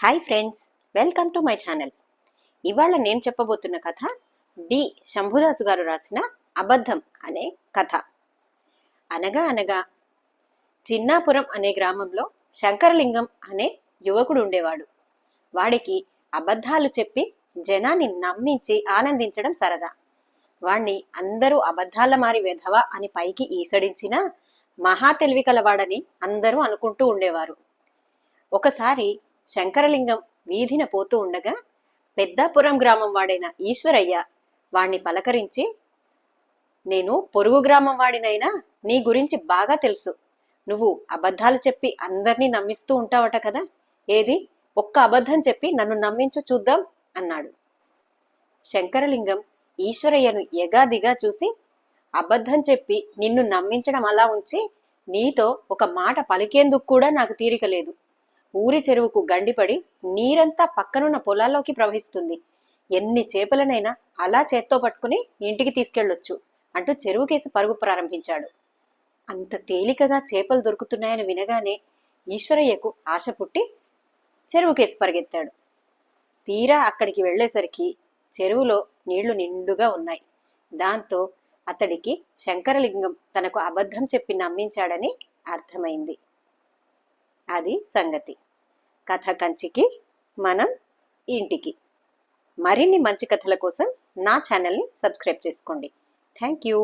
Hi friends, welcome to my channel. ఇవాళ నేను చెప్పబోతున్న కథ డి శంభుదాసు గారు రాసిన అబద్ధం అనే కథ. అనగా అనగా చిన్నాపురం అనే గ్రామంలో శంకరలింగం అనే యువకుడు ఉండేవాడు. వాడికి అబద్ధాలు చెప్పి జనాన్ని నమ్మించి ఆనందించడం సరదా. వాణ్ణి అందరూ అబద్ధాల మారి వెధవ అని పైకి ఈసడించినా మహా తెలివి కలవాడని అందరూ అనుకుంటూ ఉండేవారు. ఒకసారి శంకరలింగం వీధిన పోతూ ఉండగా పెద్దాపురం గ్రామం వాడైన ఈశ్వరయ్య వాణ్ణి పలకరించి, నేను పొరుగు గ్రామం వాడినైనా నీ గురించి బాగా తెలుసు. నువ్వు అబద్ధాలు చెప్పి అందర్నీ నమ్మిస్తూ ఉంటావట కదా, ఏది ఒక్క అబద్ధం చెప్పి నన్ను నమ్మించు చూద్దాం అన్నాడు. శంకరలింగం ఈశ్వరయ్యను ఎగాదిగా చూసి, అబద్ధం చెప్పి నిన్ను నమ్మించడం అలా ఉంచి నీతో ఒక మాట పలికేందుకు కూడా నాకు తీరిక లేదు. ఊరి చెరువుకు గండిపడి నీరంతా పక్కనున్న పొలాల్లోకి ప్రవహిస్తుంది. ఎన్ని చేపలనైనా అలా చేత్తో పట్టుకుని ఇంటికి తీసుకెళ్లొచ్చు అంటూ చెరువుకేసి పరుగు ప్రారంభించాడు. అంత తేలికగా చేపలు దొరుకుతున్నాయని వినగానే ఈశ్వరయ్యకు ఆశ పుట్టి చెరువుకేసి పరిగెత్తాడు. తీరా అక్కడికి వెళ్లేసరికి చెరువులో నీళ్లు నిండుగా ఉన్నాయి. దాంతో అతడికి శంకరలింగం తనకు అబద్ధం చెప్పి నమ్మించాడని అర్థమైంది. అది సంగతి. కథ కంచికి మనం ఇంటికి. మరిన్ని మంచి కథల కోసం నా ఛానల్ని సబ్స్క్రైబ్ చేసుకోండి. Thank you.